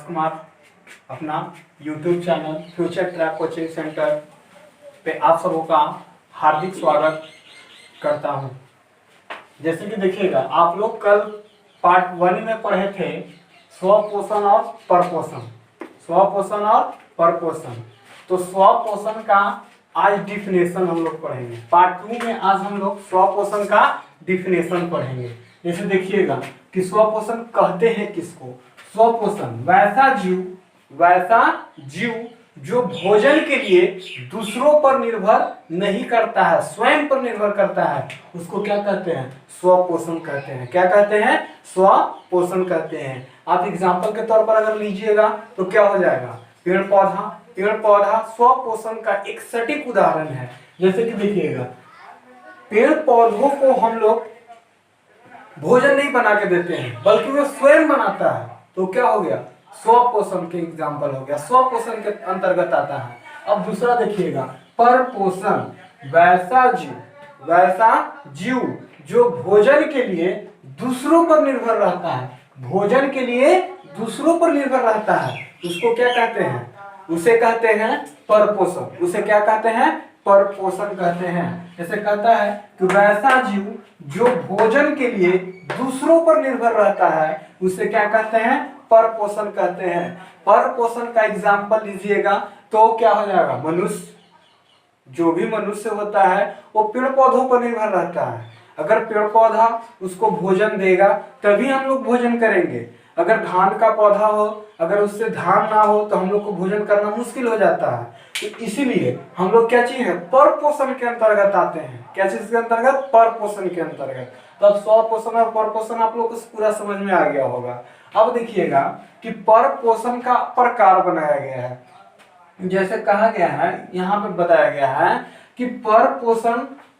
राजकुमार अपना YouTube channel future track coaching centre पे आप सबों का हार्दिक स्वागत करता हूं। जैसे कि देखिएगा, आप लोग कल पार्ट 1 में पढ़े थे स्वपोषण और परपोषण, स्वपोषण और परपोषण। तो स्वपोषण का आज डिफिनेशन हम लोग पढ़ेंगे। पार्ट 2 में आज हम लोग स्वपोषण का डिफिनेशन पढ़ेंगे। जैसे देखिएगा कि स्वपोषण कहते हैं किसको। स्वपोषण वैसा जीव जो भोजन के लिए दूसरों पर निर्भर नहीं करता है, स्वयं पर निर्भर करता है, उसको क्या कहते हैं? स्वपोषण कहते हैं। क्या कहते हैं? स्वपोषण कहते हैं। आप एग्जाम्पल के तौर पर अगर लीजिएगा तो क्या हो जाएगा? पेड़ पौधा स्वपोषण का एक सटीक उदाहरण है। जैसे कि देखिएगा, पेड़ पौधों को हम लोग भोजन नहीं बना के देते हैं, बल्कि वो स्वयं बनाता है, तो क्या हो गया? स्वपोषण के एग्जाम्पल हो गया, स्वपोषण के अंतर्गत आता है। अब दूसरा देखिएगा, परपोषण वैसा जीव जो भोजन के लिए दूसरों पर निर्भर रहता है, भोजन के लिए दूसरों पर निर्भर रहता है, उसको क्या कहते हैं? उसे कहते हैं परपोषण। उसे क्या कहते हैं? परपोषण कहते हैं। जैसे कहता है कि वैसा जीव जो भोजन के लिए दूसरों पर निर्भर रहता है, उसे क्या कहते हैं? परपोषण कहते हैं। परपोषण का एग्जाम्पल लीजिएगा तो क्या हो जाएगा? मनुष्य। जो भी मनुष्य होता है वो पेड़ पौधों पर निर्भर रहता है। अगर पेड़ पौधा उसको भोजन देगा तभी हम लोग भोजन करेंगे। अगर धान का पौधा हो, अगर उससे धान ना हो तो हम लोग को भोजन करना मुश्किल हो जाता है। तो इसीलिए हम लोग क्या चीज है? परपोषण के अंतर्गत आते हैं। क्या चीज के अंतर्गत? परपोषण के अंतर्गत। तो अब स्वपोषण और परपोषण आप लोग को पूरा समझ में आ गया होगा। अब देखिएगा कि परपोषण का प्रकार बनाया गया है। जैसे कहा गया है, यहाँ पे बताया गया है कि परपोषण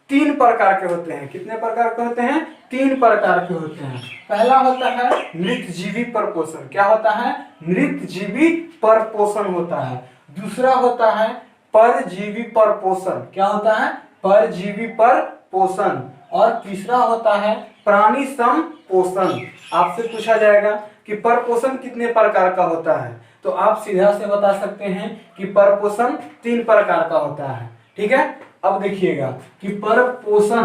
3 प्रकार के होते हैं। कितने प्रकार के होते हैं? 3 प्रकार के होते हैं। पहला होता है मृतजीवी परपोषण। क्या होता है? मृतजीवी परपोषण होता है। दूसरा होता है परजीवी परपोषण। क्या होता है? परजीवी परपोषण। और तीसरा होता है प्राणी संपोषण। आपसे पूछा जाएगा कि परपोषण कितने प्रकार का होता है, तो आप सीधा से बता सकते हैं कि परपोषण 3 प्रकार का होता है। ठीक है। अब देखिएगा कि परपोषण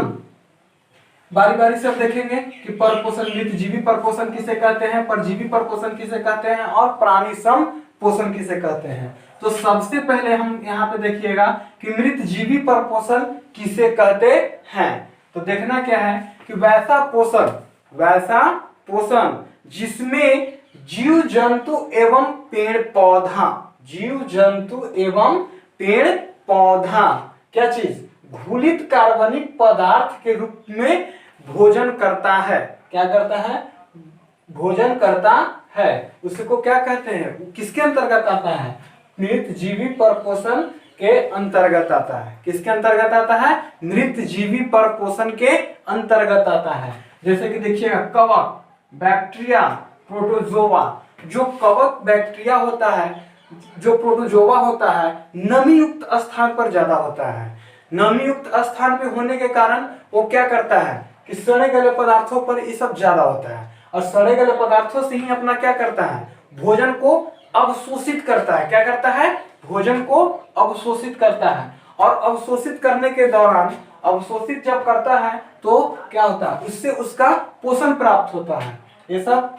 बारी बारी से अब देखेंगे कि परपोषण मृतजीवी परपोषण किसे कहते हैं, परजीवी परपोषण किसे कहते हैं और प्राणी संपोषण किसे कहते हैं। तो सबसे पहले हम यहाँ पे देखिएगा कि मृतजीवी परपोषण किसे कहते हैं। तो देखना क्या है कि वैसा पोषण जिसमें जीव जंतु एवं पेड़ पौधा क्या चीज? घुलित कार्बनिक पदार्थ के रूप में भोजन करता है। क्या करता है? भोजन करता है। उसको क्या कहते हैं? किसके अंतर्गत आता है? मृतजीवी परपोषण के अंतर्गत आता है। किसके अंतर्गत आता है? मृतजीवी परपोषण के अंतर्गत आता है। जैसे कि देखिएगा, कवक, बैक्टीरिया, प्रोटोजोआ। जो कवक बैक्टीरिया होता है, जो प्रोटोजोआ होता है, नमी युक्त स्थान पर ज्यादा होता है। नमी युक्त स्थान पे होने के कारण वो क्या करता है कि सड़े गले पदार्थों पर ये सब ज्यादा होता है, और सड़े गले पदार्थों से ही अपना क्या करता है? भोजन को अवशोषित करता है। क्या करता है? भोजन को अवशोषित करता है। और अवशोषित करने के दौरान, अवशोषित जब करता है तो क्या होता है? उससे उसका पोषण प्राप्त होता है। ये सब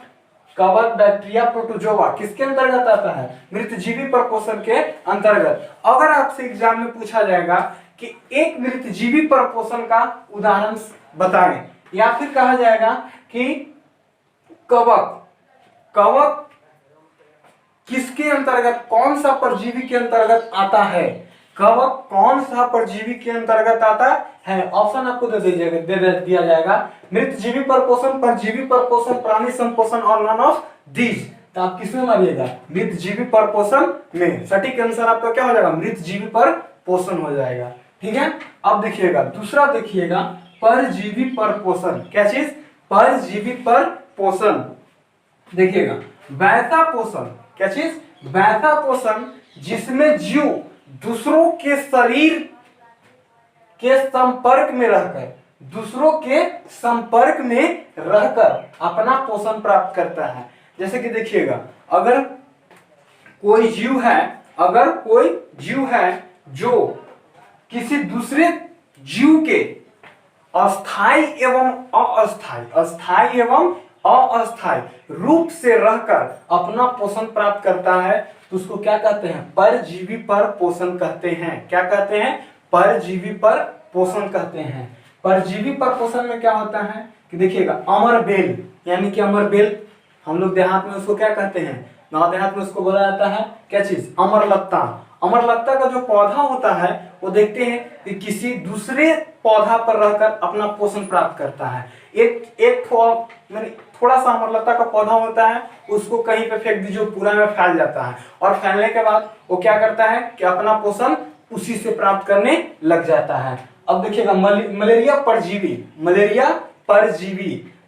कवक, बैक्टीरिया, प्रोटोजोआ किसके अंतर्गत आता है? मृतजीवी परपोषण के अंतर्गत। अगर आपसे एग्जाम में पूछा जाएगा कि एक मृतजीवी परपोषण का उदाहरण बताएं, या फिर कहा जाएगा कि कवक किसके अंतर्गत, कौन सा परजीवी के अंतर्गत आता है? कवक कौन सा परजीवी के अंतर्गत आता है? ऑप्शन आपको दे दिया जाएगा, मृतजीवी परपोषण, परजीवी परपोषण, प्राणी संपोषण और नन ऑफ दीज। तो आप किसमें मारिएगा? मृतजीवी परपोषण में। सटीक आंसर आपका क्या हो जाएगा? मृतजीवी परपोषण हो जाएगा। ठीक है। अब देखिएगा, दूसरा देखिएगा परजीवी परपोषण। क्या चीज? परजीवी परपोषण। देखिएगा, वैसा पोषण। क्या चीज? वैसा पोषण जिसमें जीव दूसरों के शरीर के संपर्क में रहकर अपना पोषण प्राप्त करता है। जैसे कि देखिएगा, अगर कोई जीव है, अगर कोई जीव है जो किसी दूसरे जीव के अस्थाई एवं अस्थाई एवं अस्थाई रूप से रहकर अपना पोषण प्राप्त करता है, तो उसको क्या कहते हैं? परजीवी पर पोषण कहते हैं। क्या कहते हैं? परजीवी पर पोषण कहते हैं। परजीवी पर पोषण में क्या होता है कि देखिएगा, अमर बेल, यानी कि अमर बेल हम लोग देहात में उसको क्या कहते हैं? गांव देहात में उसको बोला जाता है क्या चीज? अमरलत्ता। अमरलत्ता का जो पौधा होता है वो देखते हैं कि किसी दूसरे पौधा पर रहकर अपना पोषण प्राप्त करता है। एक थोड़ा सा अमरलता का पौधा होता है, उसको कहीं पे फेंक दीजिए, पूरा में फैल जाता है, और फैलने के बाद वो क्या करता है कि अपना पोषण उसी से प्राप्त करने लग जाता है। अब देखिएगा, मलेरिया परजीवी,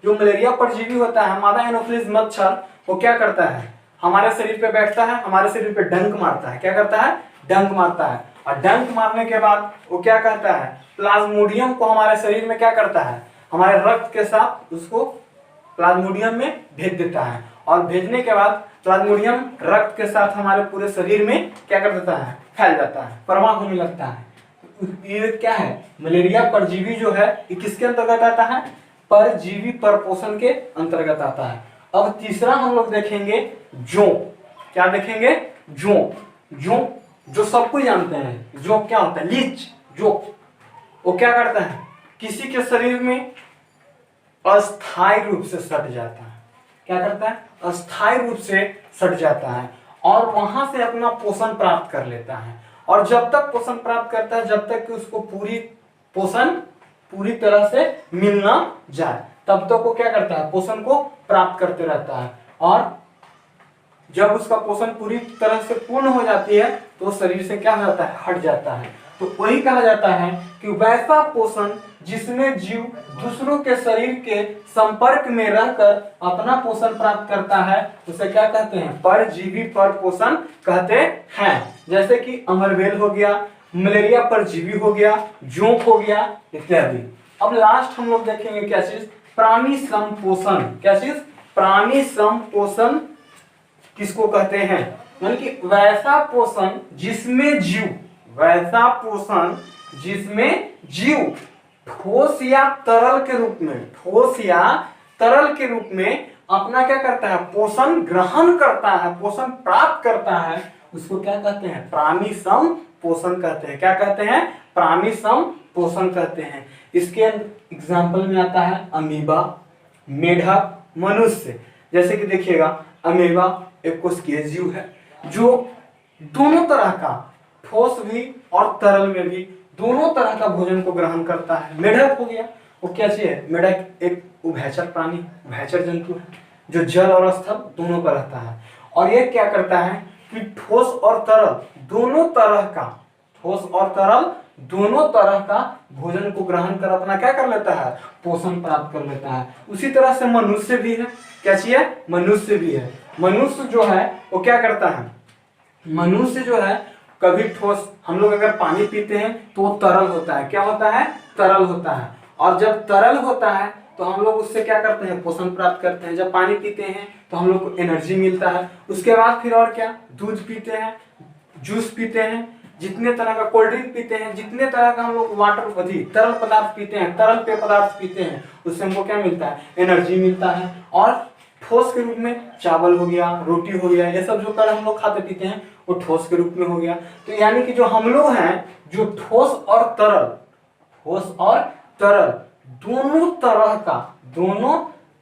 जो मलेरिया परजीवी होता है, मादा एनोफिलिस मच्छर, वो क्या करता है? हमारे शरीर पे बैठता है, हमारे शरीर पे डंक मारता है। क्या करता है? डंक मारता है। और डंक मारने के बाद वो क्या करता है? प्लाज्मोडियम को हमारे शरीर में क्या करता है? हमारे रक्त के साथ उसको प्लाज्मोडियम में भेज देता है, और भेजने के बाद प्लाज्मोडियम रक्त के साथ हमारे पूरे शरीर में क्या कर देता है? फैल जाता है, प्रवाह होने लगता है। ये क्या है? मलेरिया परजीवी जो है, ये किसके अंतर्गत आता है? परजीवी परपोषण के अंतर्गत आता है। अब तीसरा हम लोग देखेंगे जोंक। क्या देखेंगे? जोंक। जोंक जो सब कोई जानते हैं, जोंक क्या होता है? लीच। जोंक वो क्या करता है? किसी के शरीर में अस्थायी रूप से सट जाता है। क्या करता है? अस्थायी रूप से सट जाता है और वहां से अपना पोषण प्राप्त कर लेता है। और जब तक पोषण प्राप्त करता है, जब तक कि उसको पोषण पूरी तरह से मिल ना जाए, तब तक वो क्या करता है? पोषण को प्राप्त करते रहता है। और जब उसका पोषण पूरी तरह से पूर्ण हो जाती है तो शरीर से क्या हो जाता है? हट जाता है। तो वही कहा जाता है कि वैसा पोषण जिसमें जीव दूसरों के शरीर के संपर्क में रहकर अपना पोषण प्राप्त करता है, उसे क्या कहते हैं? परजीवी पर पोषण कहते हैं। जैसे कि अमरबेल हो गया, मलेरिया परजीवी हो गया, जोंक हो गया, इत्यादि। अब लास्ट हम लोग देखेंगे क्या चीज? प्राणी संपोषण। क्या चीज? प्राणी संपोषण किसको कहते हैं? यानी कि वैसा पोषण जिसमें जीव ठोस या तरल के रूप में अपना क्या करता है? पोषण ग्रहण करता है, पोषण प्राप्त करता है, उसको क्या कहते हैं? प्राणी संपोषण कहते हैं। क्या कहते हैं? प्राणी संपोषण कहते हैं। इसके एग्जाम्पल में आता है अमीबा, मेढक, मनुष्य। जैसे कि देखिएगा, अमीबा एक कोशिकीय जीव है जो दोनों तरह का, ठोस भी और तरल में भी दोनों तरह का भोजन को ग्रहण करता है। मेढक हो गया, वो क्या चीज है? मेढक एक उभयचर प्राणी, उभयचर जंतु है जो जल और स्थल दोनों पर रहता है। और ये क्या करता है कि ठोस और तरल दोनों तरह का भोजन को ग्रहण कर अपना क्या कर लेता है? पोषण प्राप्त कर लेता है। उसी तरह से मनुष्य भी है। क्या चाहिए? मनुष्य भी है। मनुष्य जो है वो क्या करता है? मनुष्य जो है कभी ठोस, हम लोग अगर पानी पीते हैं तो वो तरल होता है। क्या होता है? तरल होता है। और जब तरल होता है तो हम लोग उससे क्या करते हैं? पोषण प्राप्त करते हैं। जब पानी पीते हैं तो हम लोग को एनर्जी मिलता है। उसके बाद फिर और क्या? दूध पीते हैं, जूस पीते हैं, जितने तरह का कोल्ड ड्रिंक पीते हैं, जितने तरह का हम लोग तरल पदार्थ पीते हैं, तरल पेय पदार्थ पीते हैं, उससे हमको क्या मिलता है? एनर्जी मिलता है। और ठोस के रूप में चावल हो गया, रोटी हो गया, ये सब जो कर हम लोग खाते पीते हैं वो ठोस के रूप में हो गया। तो यानी कि जो हम लोग हैं, जो ठोस और तरल दोनों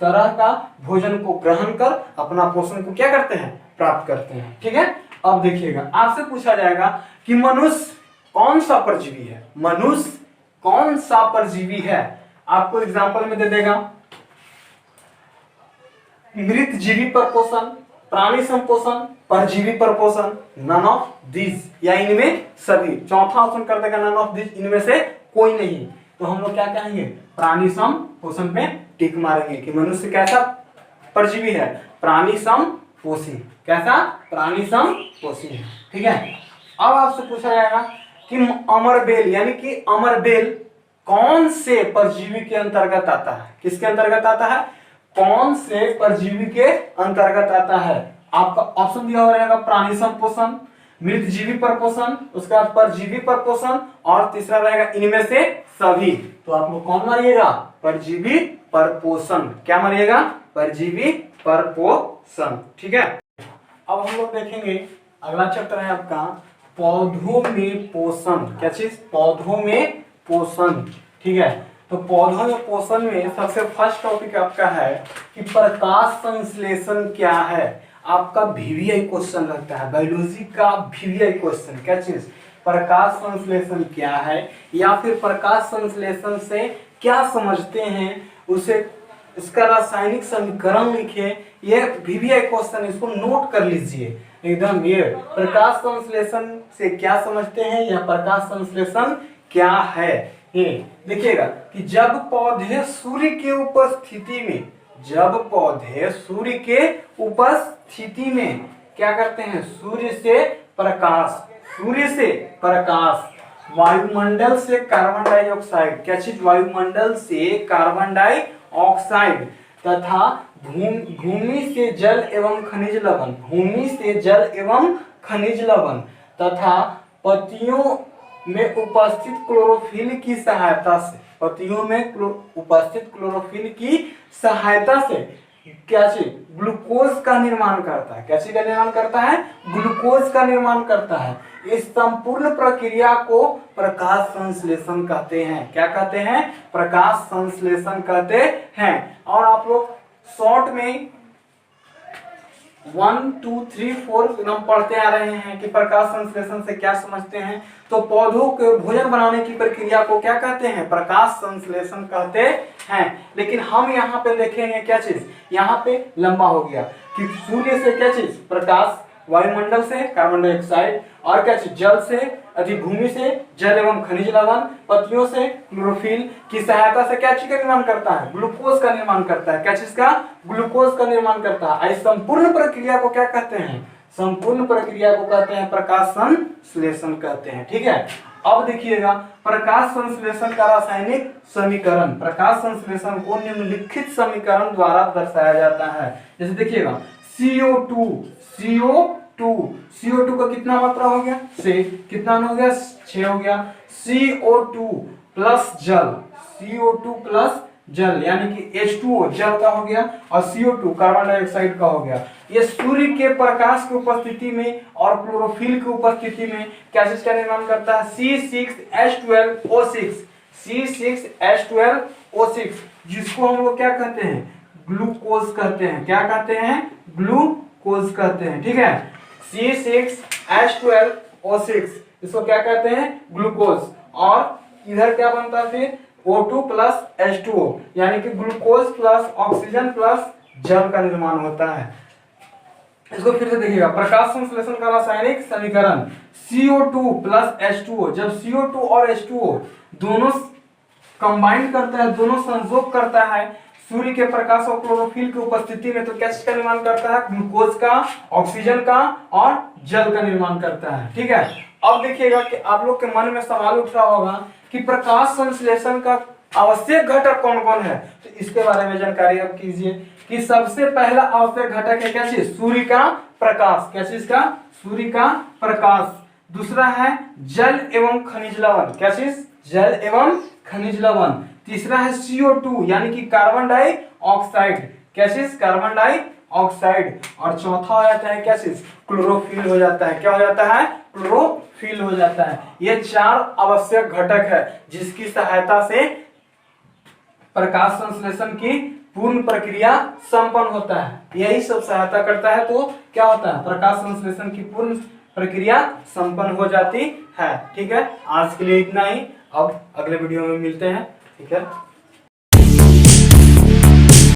तरह का भोजन को ग्रहण कर अपना पोषण को क्या करते हैं? प्राप्त करते हैं। ठीक है। अब देखिएगा, आपसे पूछा जाएगा कि मनुष्य कौन सा परजीवी है? आपको एग्जाम्पल में दे देगा, मृत जीवी पर पोषण, प्राणी संपोषण, परजीवी पर पोषण, नन ऑफ दिस, या इनमें सभी। चौथा ऑप्शन कर देगा नन ऑफ दिस, इनमें से कोई नहीं। तो हम लोग क्या कहेंगे? प्राणी संपोषण पे टिक मारेंगे कि मनुष्य कैसा परजीवी है? प्राणी संपोषी। कैसा? प्राणी संपोषी है। ठीक है। अब आपसे पूछा जाएगा कि अमरबेल, यानी कि अमरबेल कौन से परजीवी के अंतर्गत आता है? किसके अंतर्गत आता है? कौन से परजीवी के अंतर्गत आता है? आपका ऑप्शन दिया हुआ रहेगा प्राणी संपोषण, मृतजीवी परपोषण, उसके बाद परजीवी परपोषण और तीसरा रहेगा इनमें से सभी। तो आप लोग कौन मारिएगा? परजीवी परपोषण। क्या मारिएगा? परजीवी परपोषण। ठीक है, अब हम लोग देखेंगे अगला चैप्टर है आपका पौधों में पोषण। क्या चीज? पौधों में पोषण। ठीक है, तो पौधों में पोषण में सबसे फर्स्ट टॉपिक आपका है कि प्रकाश संश्लेषण क्या है। आपका वीवीआई क्वेश्चन रहता है, बायोलॉजी का वीवीआई क्वेश्चन। क्या चीज? प्रकाश संश्लेषण क्या है, या फिर प्रकाश संश्लेषण से क्या समझते हैं, उसे इसका रासायनिक समीकरण लिखिए। ये वीवीआई क्वेश्चन, इसको नोट कर लीजिए एकदम। ये प्रकाश संश्लेषण से क्या समझते हैं या प्रकाश संश्लेषण क्या है, ये देखिएगा कि जब पौधे सूर्य के उपस्थिति में, जब पौधे सूर्य के उपस्थिति में क्या करते हैं? सूर्य से प्रकाश, सूर्य से प्रकाश, वायुमंडल से कार्बन डाइऑक्साइड, क्या चीज? वायुमंडल से कार्बन डाइऑक्साइड तथा भूमि से जल एवं खनिज लवण, भूमि से जल एवं खनिज लवण तथा पत्तियों में उपस्थित क्लोरोफिल की सहायता से, पत्तियों में उपस्थित क्लोरोफिल की सहायता से क्या चीज? ग्लूकोज का निर्माण करता है। क्या चीज का निर्माण करता है? ग्लूकोज का निर्माण करता है। इस संपूर्ण प्रक्रिया को प्रकाश संश्लेषण कहते हैं। क्या कहते हैं? प्रकाश संश्लेषण कहते हैं। और आप लोग शॉर्ट में 1 2 3 4 हम पढ़ते आ रहे हैं कि प्रकाश संश्लेषण से क्या समझते हैं। तो पौधों के भोजन बनाने की प्रक्रिया को क्या कहते हैं? प्रकाश संश्लेषण कहते हैं। लेकिन हम यहाँ पे देखेंगे क्या चीज? यहाँ पे लंबा हो गया कि सूर्य से क्या चीज? प्रकाश, वायुमंडल से कार्बन डाइऑक्साइड, और क्या चीज? जल से भूमि से जल एवं खनिज लवण, पत्तियों से क्लोरोफिल की सहायता से क्या चीज का निर्माण करता है? ग्लूकोज का निर्माण करता है। क्या चीज का? ग्लूकोज का निर्माण करता है। इस संपूर्ण प्रक्रिया को क्या कहते हैं? संपूर्ण प्रक्रिया को कहते हैं प्रकाश संश्लेषण कहते हैं। ठीक है, अब देखिएगा प्रकाश संश्लेषण का रासायनिक समीकरण। प्रकाश संश्लेषण को निम्नलिखित समीकरण द्वारा दर्शाया जाता है। जैसे देखिएगा CO2, CO2 का कितना मात्रा हो गया? 6। कितना हो गया? 6 हो गया। CO2 प्लस जल, CO2 प्लस जल यानी कि H2O जल का हो गया, और CO2 कार्बन डाइऑक्साइड का हो गया। ये सूर्य के प्रकाश की उपस्थिति में और क्लोरोफिल की उपस्थिति में क्या चीज का निर्माण करता है? C6H12O6, C6H12O6, जिसको हम लोग क्या कहते हैं? ग्लूकोज कहते हैं। क्या कहते हैं? ग्लूकोज कहते हैं। ठीक है, C6H12O6 इसको क्या कहते हैं? ग्लूकोज। और इधर क्या बनता है फिर? O2 प्लस H2O यानी कि ग्लूकोज प्लस ऑक्सीजन प्लस जल का निर्माण होता है। इसको फिर से देखिएगा, प्रकाश संश्लेषण का रासायनिक समीकरण CO2 प्लस H2O। जब CO2 और H2O दोनों कंबाइंड करता है, दोनों संयोग करता है सूर्य के प्रकाश और क्लोरोफिल की उपस्थिति में, तो क्या चीज का निर्माण करता है? ग्लूकोज का, ऑक्सीजन का और जल का निर्माण करता है। ठीक है, अब देखिएगा कि आप लोग के मन में सवाल उठ रहा होगा कि प्रकाश संश्लेषण का आवश्यक घटक कौन कौन है। तो इसके बारे में जानकारी अब कीजिए कि सबसे पहला आवश्यक घटक है क्या चीज? सूर्य का प्रकाश। क्या चीज का? सूर्य का प्रकाश। दूसरा है जल एवं खनिज लवण। क्या चीज? जल एवं खनिज लवण। तीसरा है CO2 यानी कि कार्बन डाइऑक्साइड। क्या चीज? Carbon dioxide. और चौथा हो जाता है क्या चीज? क्लोरोफिल हो जाता है। क्या हो जाता है? क्लोरोफिल हो जाता है। ये 4 आवश्यक घटक है जिसकी सहायता से प्रकाश संश्लेषण की पूर्ण प्रक्रिया संपन्न होता है। यही सब सहायता करता है, तो क्या होता है? प्रकाश संश्लेषण की पूर्ण प्रक्रिया संपन्न हो जाती है। ठीक है, आज के लिए इतना ही। अब अगले वीडियो में मिलते हैं। ठीक है।